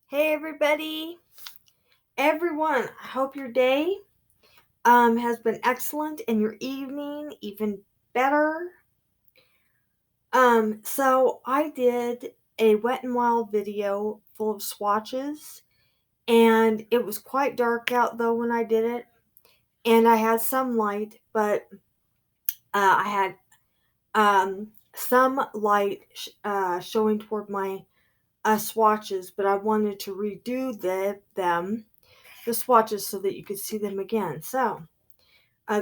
Hey everybody, everyone. I hope your day has been excellent and your evening even better. So I did a Wet n Wild video full of swatches, and it was quite dark out though when I did it, and I had some light, but I had some light showing toward my swatches, but I wanted to redo the swatches so that you could see them again. So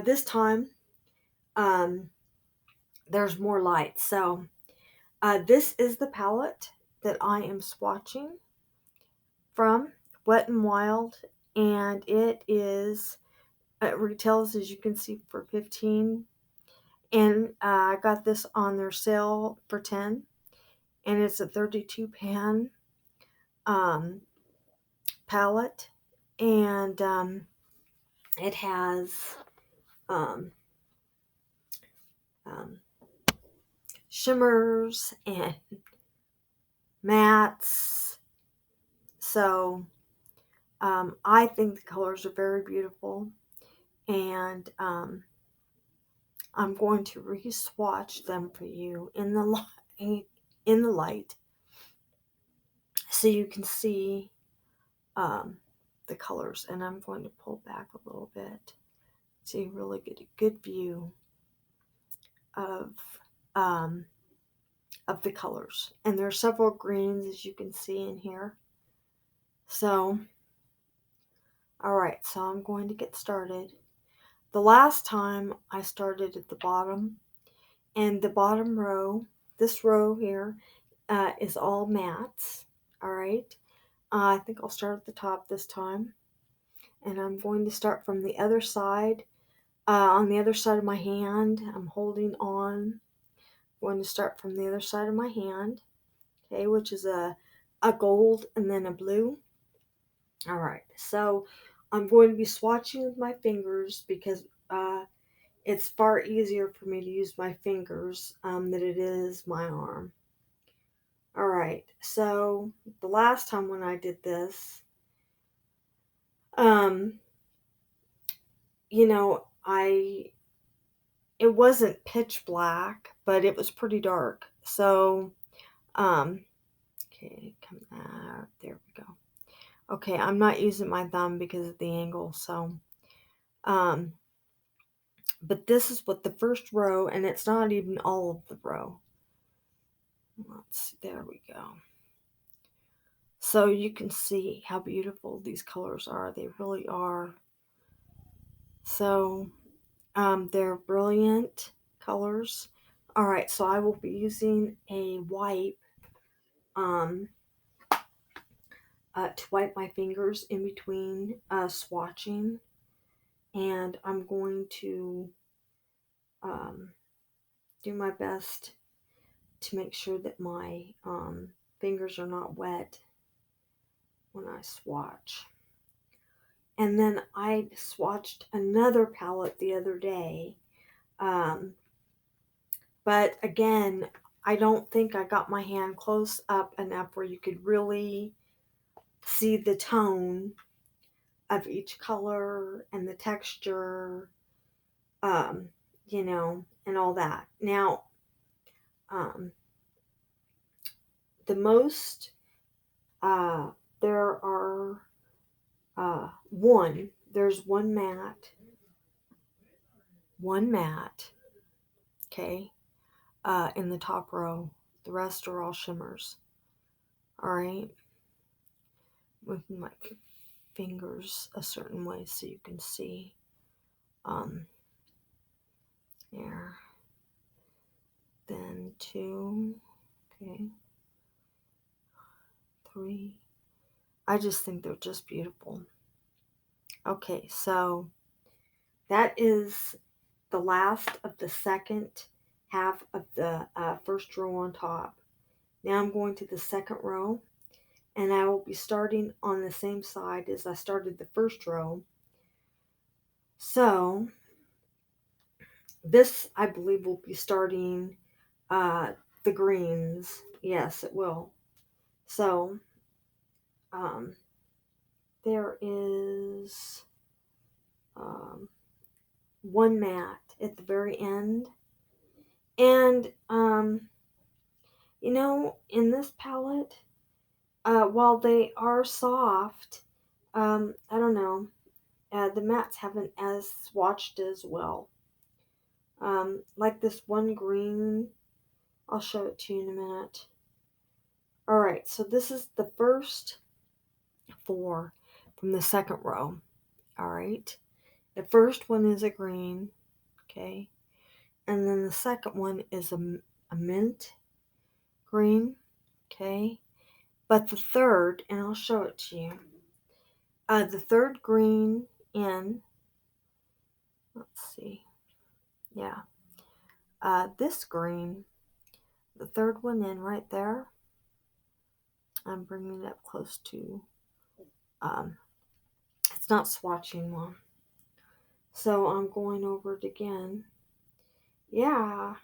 this time there's more light. So this is the palette that I am swatching from, Wet n Wild, and it retails, as you can see, for 15, and I got this on their sale for 10, and it's a 32 pan palette, and it has um, um, shimmers and mattes. So I think the colors are very beautiful, and I'm going to re-swatch them for you in the light, so you can see the colors. And I'm going to pull back a little bit so you really get a good view of um, the colors. And there are several greens, as you can see in here. So, all right, so I'm going to get started. The last time I started at the bottom, and the bottom row, this row here, is all mattes. All right, I think I'll start at the top this time, and I'm going to start from the other side. On the other side of my hand, I'm holding on. I'm going to start from the other side of my hand, okay, which is a gold and then a blue. All right, so I'm going to be swatching with my fingers because it's far easier for me to use my fingers than it is my arm. All right, so the last time when I did this, um, it wasn't pitch black, but it was pretty dark. So, okay, come out. There we go. Okay, I'm not using my thumb because of the angle. So, but this is what the first row, and it's not even all of the row. There we go. So you can see how beautiful these colors are. They really are. So they're brilliant colors. All right, so I will be using a wipe to wipe my fingers in between swatching, and I'm going to do my best to make sure that my fingers are not wet when I swatch. And then I swatched another palette the other day, but again, I don't think I got my hand close up enough where you could really see the tone of each color and the texture, and all that. Now, the most, there are there's one matte, okay, in the top row. The rest are all shimmers. All right, moving my fingers a certain way so you can see. There. Then 2, okay, 3. I just think they're just beautiful. Okay, so that is the last of the second half of the first row on top. Now I'm going to the second row, and I will be starting on the same side as I started the first row. So this, I believe, will be starting the greens. Yes, it will. So there is one matte at the very end. And, in this palette, while they are soft, I don't know, the mattes haven't as swatched as well. Like this one green, I'll show it to you in a minute. Alright, so this is the first 4 from the second row. Alright, the first one is a green, okay, and then the second one is a mint green, okay, but the third, and I'll show it to you, the third green in, let's see, yeah, this green, the third one in right there, I'm bringing it up close to, it's not swatching well, so I'm going over it again. Yeah,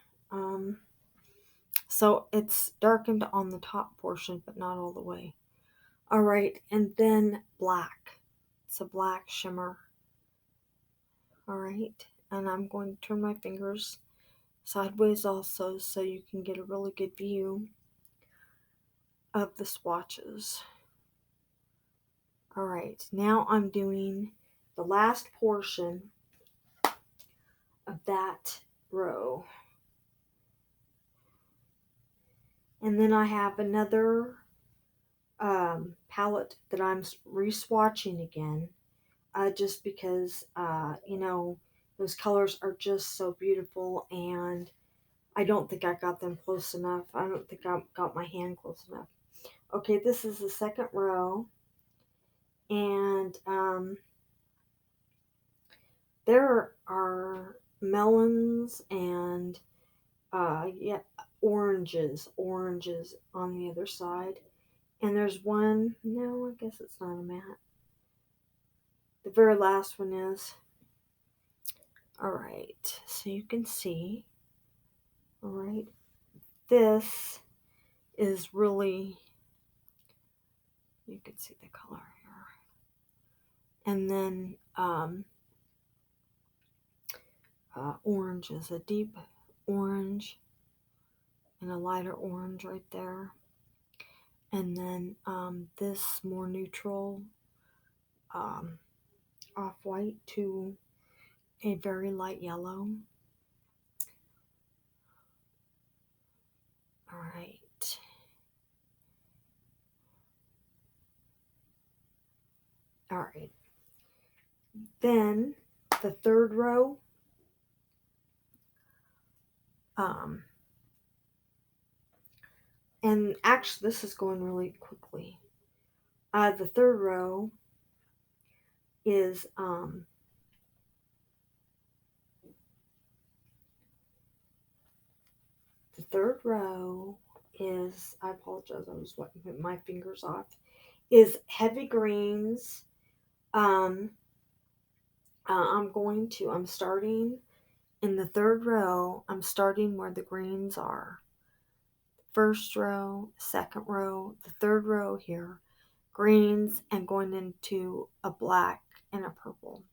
so it's darkened on the top portion, but not all the way. All right, and then black. It's a black shimmer. All right, and I'm going to turn my fingers sideways also so you can get a really good view of the swatches. All right, now I'm doing the last portion of that row. And then I have another palette that I'm re-swatching again, just because, those colors are just so beautiful, and I don't think I got them close enough. I don't think I got my hand close enough. Okay, this is the second row, and there are melons and oranges on the other side. And there's one, no, I guess it's not a matte. The very last one is. All right, so you can see, all right, this is really, you can see the color here. And then orange is a deep orange and a lighter orange right there. And then this more neutral off-white to a very light yellow. All right. All right. Then the third row, and actually this is going really quickly. The third row is I apologize, I was wiping my fingers off, is heavy greens. I'm starting in the third row. I'm starting where the greens are. First row, second row, the third row here, greens, and going into a black and a purple.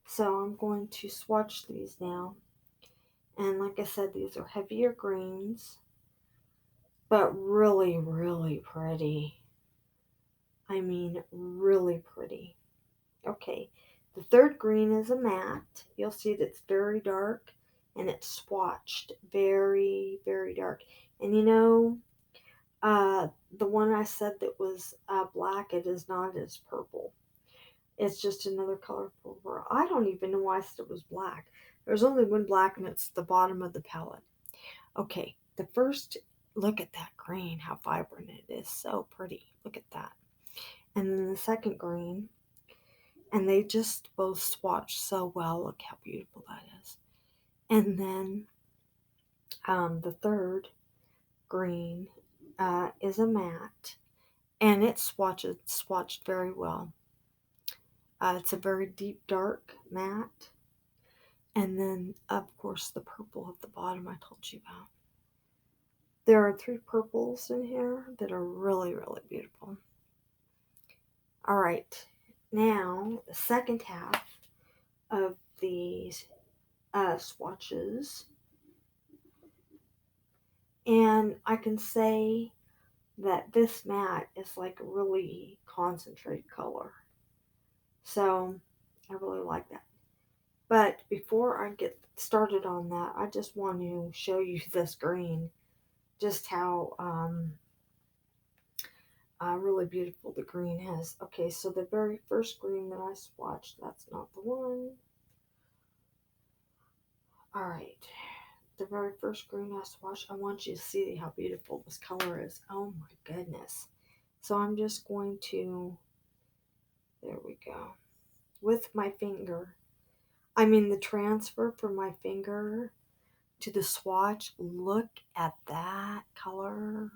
So I'm going to swatch these now. And like I said, these are heavier greens, but really, really pretty. I mean, really pretty. Okay, the third green is a matte. You'll see that it's very dark, and it's swatched very, very dark. And the one I said that was black, it is not as purple. It's just another color purple. I don't even know why I said it was black. There's only one black, and it's the bottom of the palette. Okay, the first, look at that green, how vibrant it is. So pretty. Look at that. And then the second green, and they just both swatch so well. Look how beautiful that is. And then the third green is a matte, and it swatched very well. It's a very deep dark matte. And then, of course, the purple at the bottom I told you about. There are 3 purples in here that are really, really beautiful. All right, now the second half of these swatches, and I can say that this matte is like a really concentrated color, so I really like that. But before I get started on that, I just want to show you this green, just how really beautiful the green is. Okay, so the very first green that I swatched, that's not the one. All right, the very first green I swatched, I want you to see how beautiful this color is. Oh my goodness. So I'm just going to, there we go, with my finger. I mean the transfer from my finger to the swatch. Look at that color.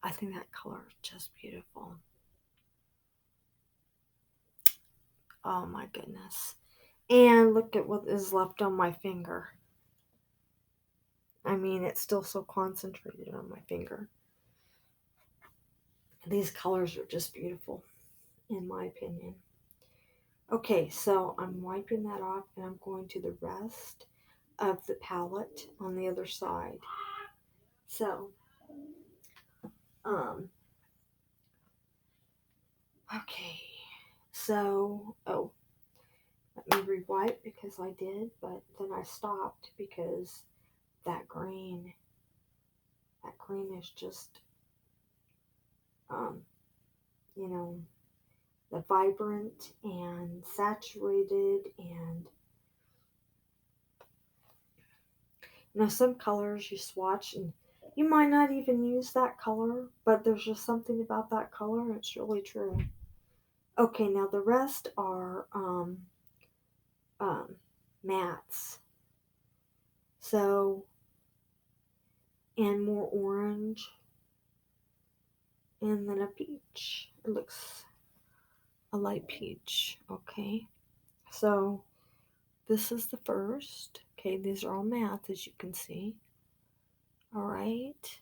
I think that color is just beautiful. Oh my goodness. And look at what is left on my finger. I mean, it's still so concentrated on my finger. These colors are just beautiful, in my opinion. Okay, so I'm wiping that off and I'm going to the rest of the palette on the other side. So, okay. So, oh, let me rewipe because I did, but then I stopped because that green is just, um, you know, the vibrant and saturated, and some colors you swatch and you might not even use that color, but there's just something about that color. It's really true. Okay, now the rest are um, mattes. So, and more orange, and then a peach. It looks a light peach. Okay, so this is the first. Okay, these are all matte, as you can see. All right.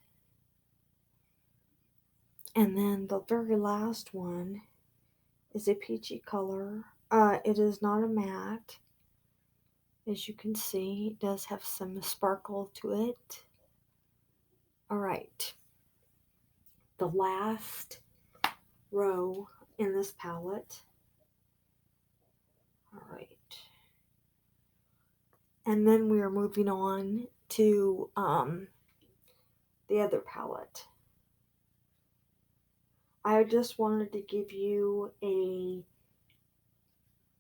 And then the very last one is a peachy color. It is not a matte. As you can see, it does have some sparkle to it. All right. The last row in this palette. All right. And then we are moving on to the other palette. I just wanted to give you a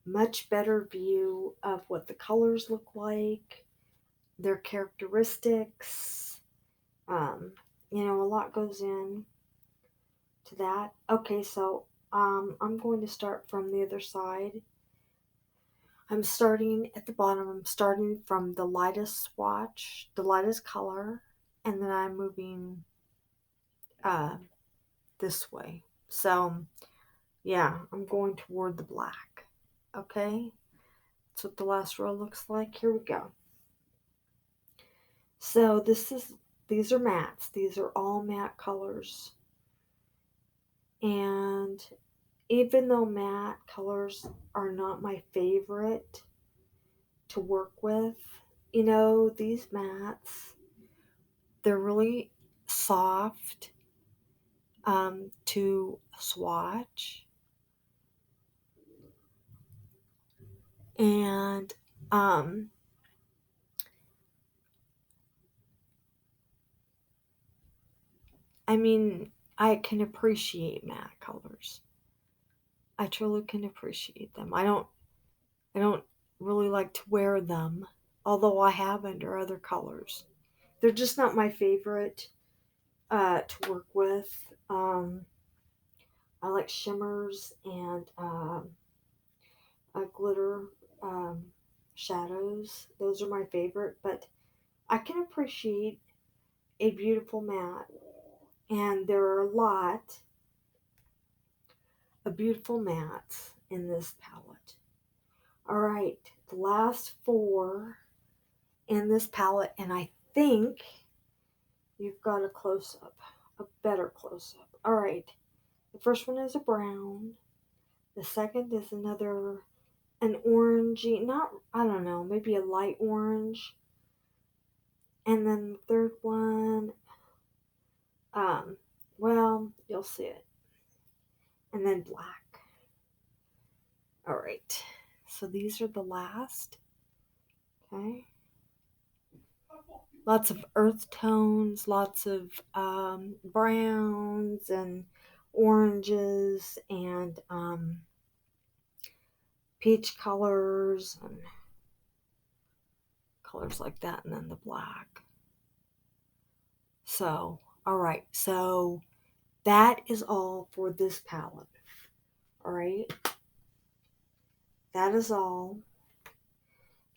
much better view of what the colors look like, their characteristics. A lot goes in to that. Okay, so I'm going to start from the other side. I'm starting at the bottom. I'm starting from the lightest swatch, the lightest color, and then I'm moving this way. So, yeah, I'm going toward the black. Okay, that's what the last row looks like. Here we go. So these are mattes. These are all matte colors. And even though matte colors are not my favorite to work with, these mattes, they're really soft to swatch. And I mean, I can appreciate matte colors. I truly can appreciate them. I don't really like to wear them, although I have under other colors. They're just not my favorite to work with. I like shimmers and glitter shadows. Those are my favorite, but I can appreciate a beautiful matte. And there are a lot of beautiful mattes in this palette. All right, the last four in this palette, and I think you've got a close-up, a better close-up. All right, The first one is a brown. The second is an orangey, not, I don't know, maybe a light orange. And then the third one, um, well, you'll see it. And then black. All right. So these are the last. Okay. Lots of earth tones, lots of browns and oranges and peach colors and colors like that, and then the black. So, all right. So that is all for this palette. All right. That is all.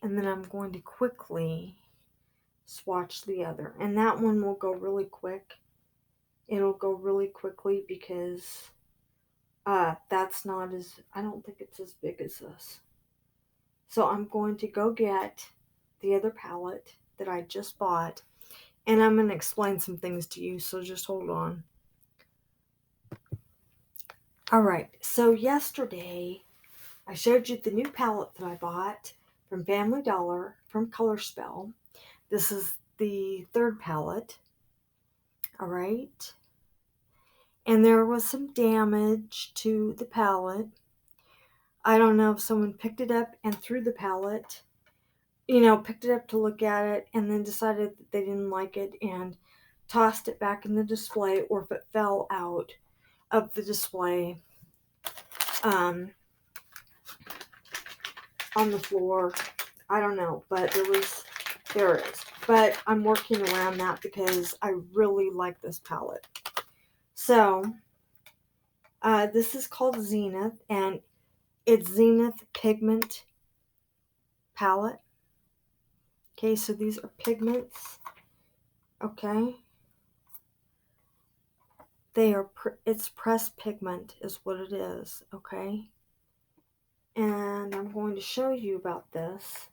And then I'm going to quickly swatch the other. And that one will go really quick. It'll go really quickly because that's not as, I don't think it's as big as this. So I'm going to go get the other palette that I just bought, and I'm going to explain some things to you, so just hold on. Alright, so yesterday I showed you the new palette that I bought from Family Dollar from Colorspell. This is the third palette. Alright. And there was some damage to the palette. I don't know if someone picked it up and threw the palette, picked it up to look at it and then decided that they didn't like it and tossed it back in the display, or if it fell out of the display on the floor. I don't know, but there it is. But I'm working around that because I really like this palette. So, this is called Zenith, and it's Zenith Pigment Palette. Okay, so these are pigments. Okay. It's pressed pigment is what it is. Okay. And I'm going to show you about this.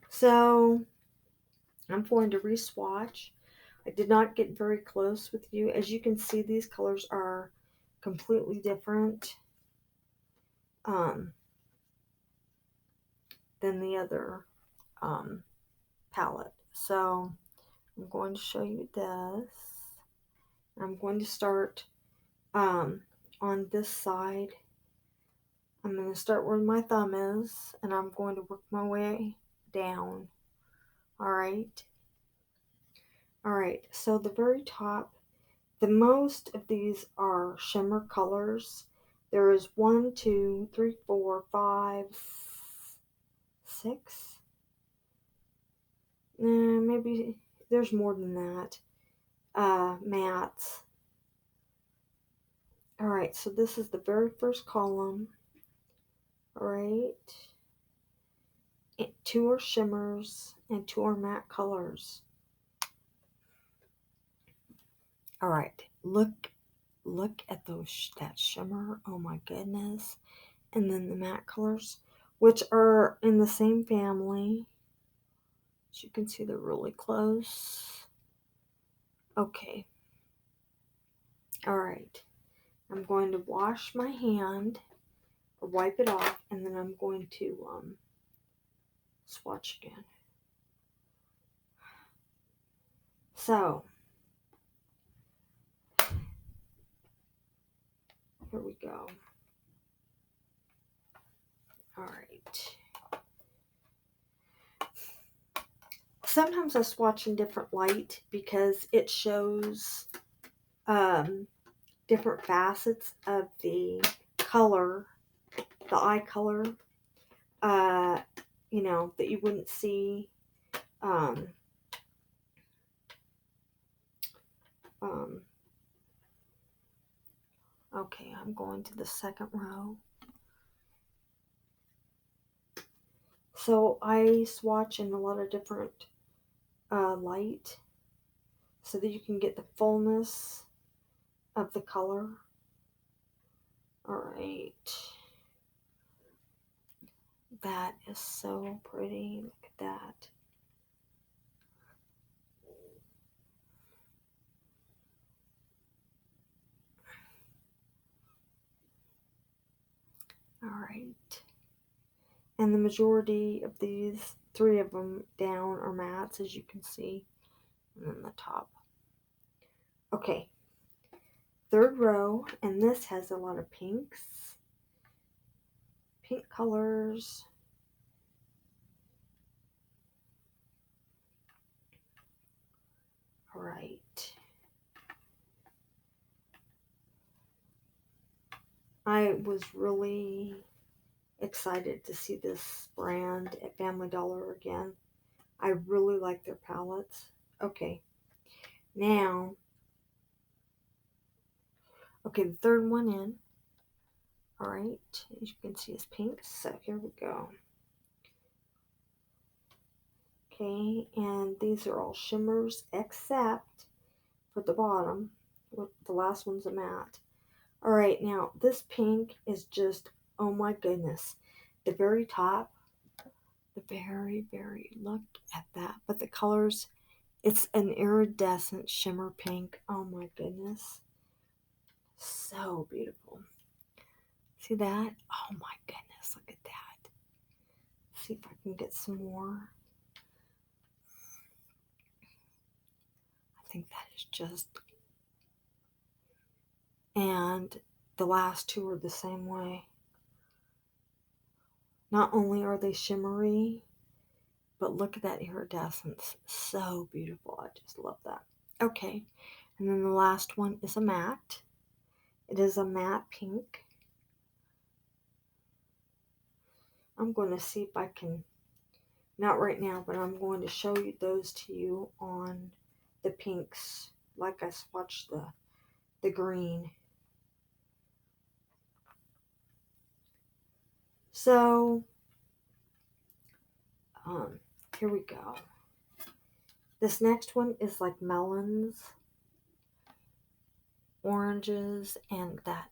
So, I'm going to re-swatch. I did not get very close with you. As you can see, these colors are completely different than the other palette. So I'm going to show you this. I'm going to start on this side. I'm going to start where my thumb is, and I'm going to work my way down. Alright. Alright, so the very top, the most of these are shimmer colors. There is 1, 2, 3, 4, 5, 6. Maybe there's more than that. Mattes. Alright, so this is the very first column. Alright. 2 are shimmers and 2 are matte colors. Alright, look at that shimmer. Oh my goodness. And then the matte colors, which are in the same family. As you can see, they're really close. Okay. Alright. I'm going to wash my hand, or wipe it off, and then I'm going to swatch again. So, here we go. Alright. Sometimes I swatch in different light because it shows different facets of the color, the eye color, that you wouldn't see okay, I'm going to the second row. So I swatch in a lot of different light so that you can get the fullness of the color. Alright. That is so pretty. Look at that. All right. And the majority of these, 3 of them down, are mattes, as you can see. And then the top. Okay. 3rd row, and this has a lot of pinks. Pink colors. All right. I was really excited to see this brand at Family Dollar again. I really like their palettes. Okay. Now, okay, the 3rd one in. All right. As you can see, it's pink. So here we go. Okay, and these are all shimmers except for the bottom. The last one's a matte. All right, now this pink is just, oh my goodness. The very top, look at that. But the colors, it's an iridescent shimmer pink. Oh my goodness. So beautiful. See that? Oh my goodness, look at that. See if I can get some more. I think that is just, and the last 2 are the same way. Not only are they shimmery, but look at that iridescence. So beautiful. I just love that. Okay, and then the last one is a matte. It is a matte pink. I'm going to see if I can, not right now, but I'm going to show you those to you on the pinks, like I swatched the green. So, here we go. This next one is like melons, oranges, and that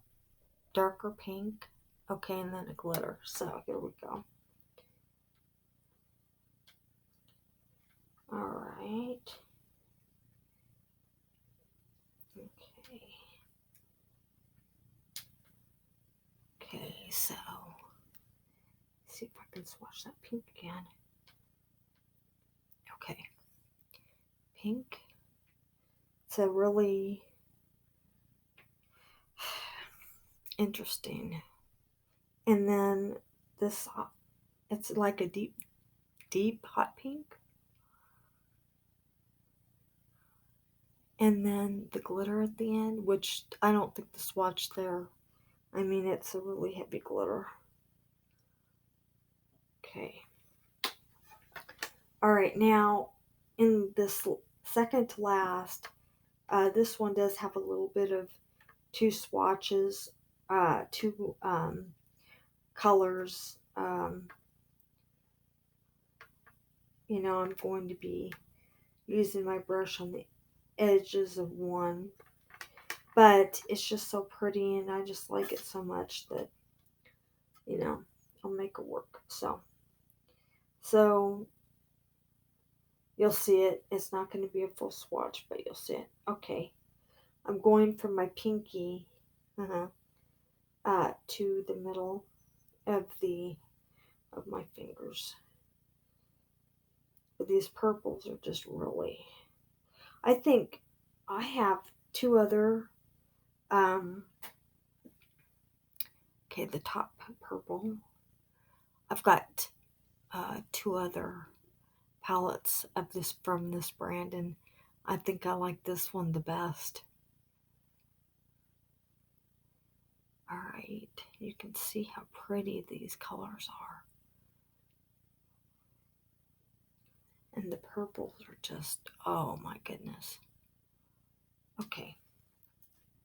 darker pink. Okay, and then a glitter. So here we go. All right. Okay. Okay, so see if I can swatch that pink again. Okay. Pink. It's a really interesting. And then this, it's like a deep hot pink. And then the glitter at the end, which I don't think the swatch there. I mean, it's a really heavy glitter. Okay. All right, now in this second to last, this one does have a little bit of 2 swatches, 2 colors. I'm going to be using my brush on the edges of one, but it's just so pretty and I just like it so much that I'll make it work. So you'll see it. It's not going to be a full swatch, but you'll see it. Okay, I'm going from my pinky to the middle of my fingers. But these purples are just really, I think I have 2 other okay, the top purple. I've got 2 other palettes of this from this brand, and I think I like this one the best. All right, you can see how pretty these colors are. And the purples are just, oh my goodness. Okay,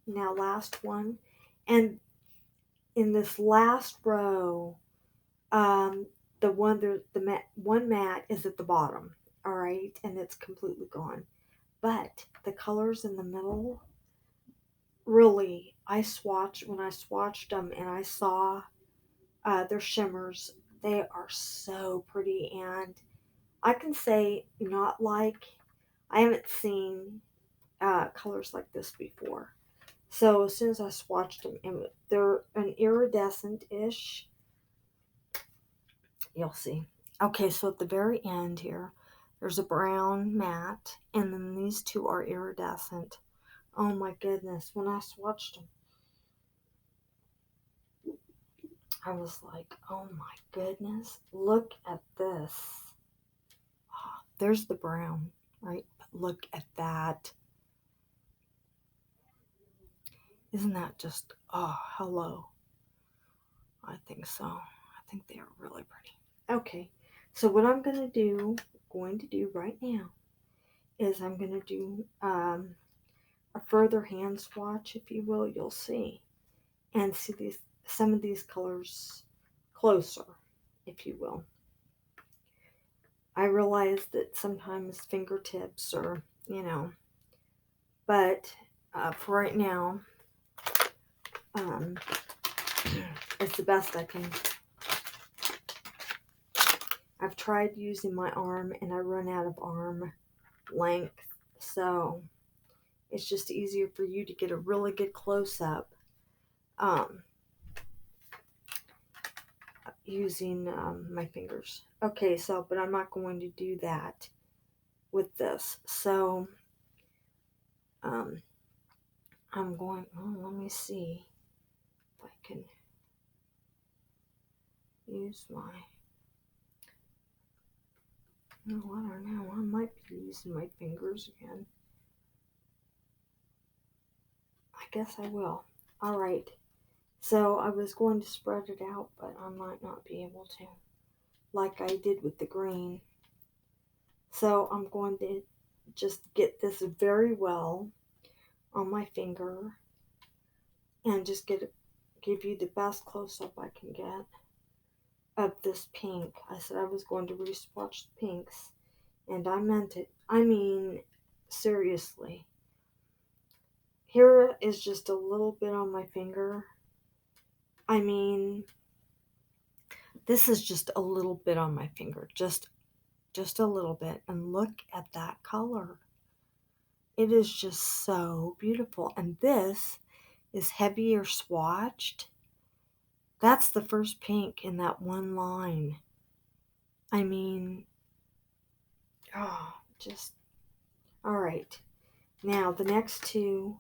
now last one. And in this last row, the one matte is at the bottom, all right, and it's completely gone. But the colors in the middle, really, when I swatched them and I saw their shimmers, they are so pretty. And I can say, I haven't seen colors like this before. So as soon as I swatched them, they're an iridescent-ish You'll see. Okay, so at the very end here, there's a brown matte, and then these two are iridescent. Oh my goodness, when I swatched them, I was like, oh my goodness, look at this. Oh, there's the brown, right? But look at that. Isn't that just, oh, hello. I think so. I think they are really pretty. Okay, so what I'm going to do right now is I'm going to do a further hand swatch, if you will. You'll see. And see some of these colors closer, if you will. I realize that sometimes fingertips are, but for right now, um, it's the best I can. I've tried using my arm and I run out of arm length, so it's just easier for you to get a really good close-up using my fingers. Okay, so, but I'm not going to do that with this. So, I'm going, oh, let me see if I can use my, no, I don't know, I might be using my fingers again. I guess I will. All right. So I was going to spread it out, but I might not be able to, like I did with the green. So I'm going to just get this very well on my finger and just give you the best close-up I can get of this pink. I said I was going to re-swatch the pinks, and I meant it. I mean, seriously. Here is just a little bit on my finger. I mean, this is just a little bit on my finger, just a little bit, and look at that color. It is just so beautiful. And this is heavier swatched. That's the first pink in that one line. I mean, oh, just, all right. Now the next two,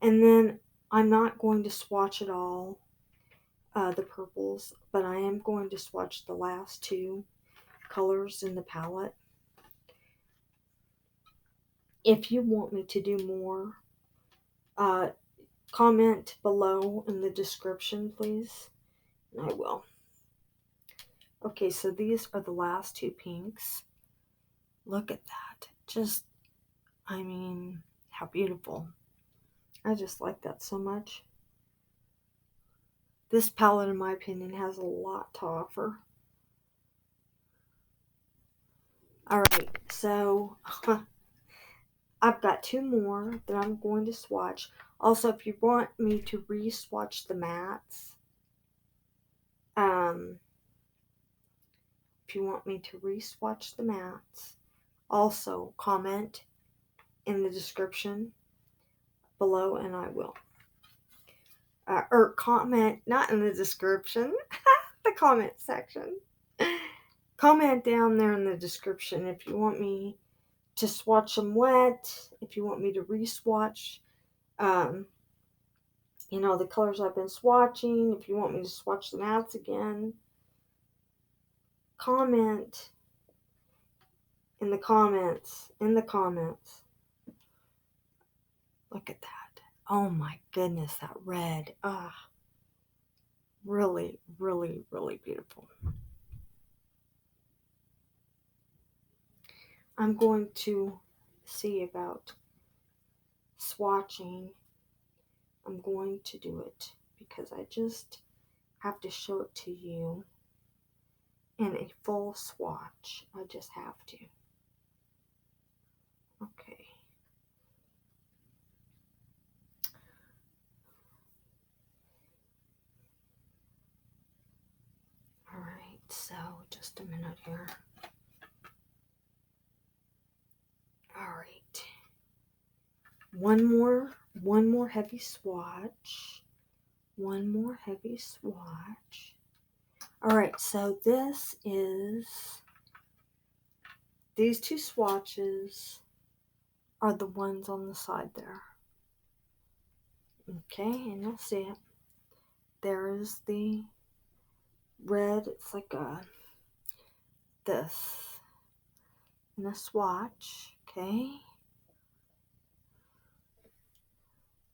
and then I'm not going to swatch it all, the purples, but I am going to swatch the last two colors in the palette. If you want me to do more, comment below in the description, please, and I will. Okay, so these are the last two pinks. Look at that. Just, I mean, how beautiful. I just like that so much. This palette, in my opinion, has a lot to offer. Alright, so I've got two more that I'm going to swatch. Also, if you want me to re-swatch the mattes, also comment in the description below and I will. Or comment, not in the description, the comment section. Comment down there in the description if you want me to swatch them wet, if you want me to re-swatch, the colors I've been swatching, if you want me to swatch the mattes again. Comment in the comments. Look at that. Oh my goodness, that red. Really, really, really beautiful. I'm going to see about swatching. I'm going to do it because I just have to show it to you in a full swatch. I just have to. Okay. Alright, so just a minute here. Alright. One more heavy swatch. One more heavy swatch. Alright, so these two swatches are the ones on the side there. Okay, and you'll see it. There's the red, it's like this, and a swatch, okay?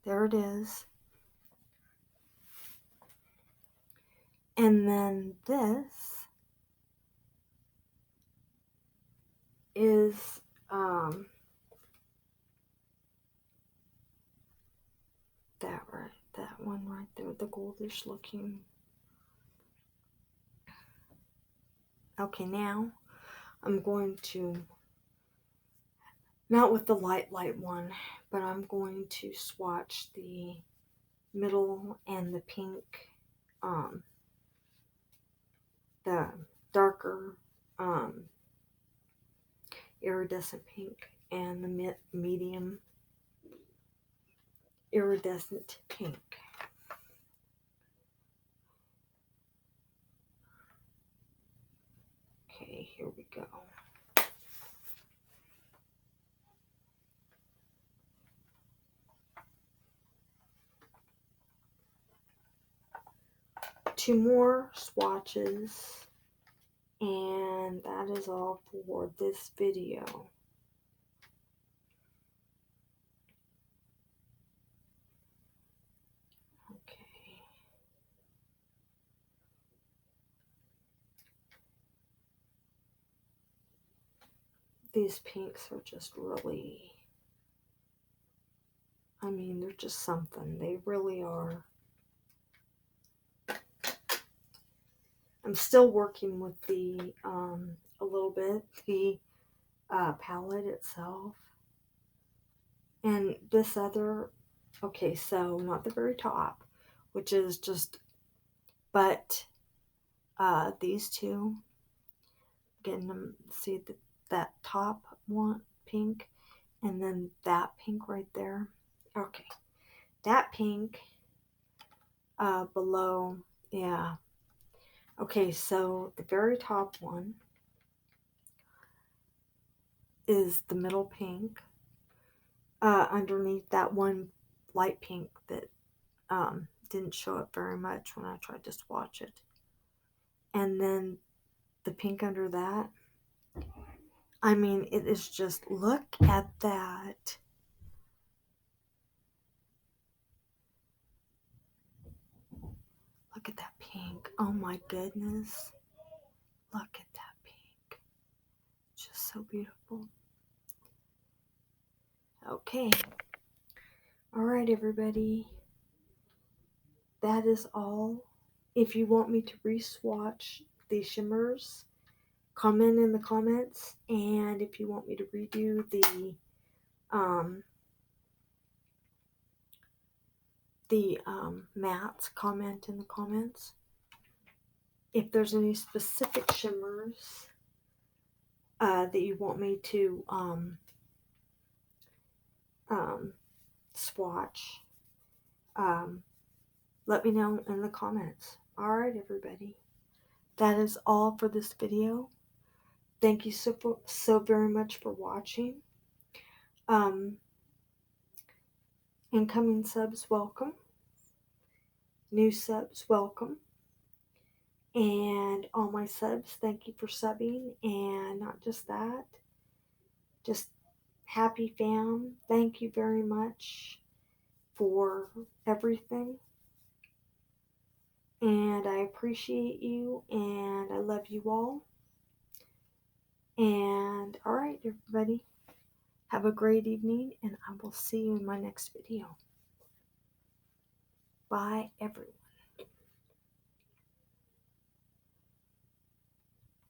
There it is. And then this is that one right there, the goldish looking. Okay, now I'm going to, not with the light one, but I'm going to swatch the middle and the pink, the darker iridescent pink and the medium iridescent pink. Okay, here we go. Two more swatches, and that is all for this video. Okay. These pinks are just really, I mean, they're just something. They really are. I'm still working with the, a little bit, the palette itself. And this other, okay, so not the very top, which is just, but these two, getting them, see that top one, pink, and then that pink right there. Okay, that pink below, yeah. Okay, so the very top one is the middle pink. Underneath that one light pink that didn't show up very much when I tried to swatch it. And then the pink under that. I mean, it is just, look at that. Look at that pink. Oh my goodness. Look at that pink. Just so beautiful. Okay. Alright, everybody. That is all. If you want me to re-swatch these shimmers, comment in the comments. And if you want me to redo the mattes, comment in the comments. If there's any specific shimmers that you want me to swatch, let me know in the comments. Alright, everybody. That is all for this video. Thank you so very much for watching. Incoming subs, welcome. New subs, welcome. And all my subs, thank you for subbing. And not just that, just happy fam. Thank you very much for everything. And I appreciate you, and I love you all. And alright, everybody, have a great evening, and I will see you in my next video. Bye, everyone.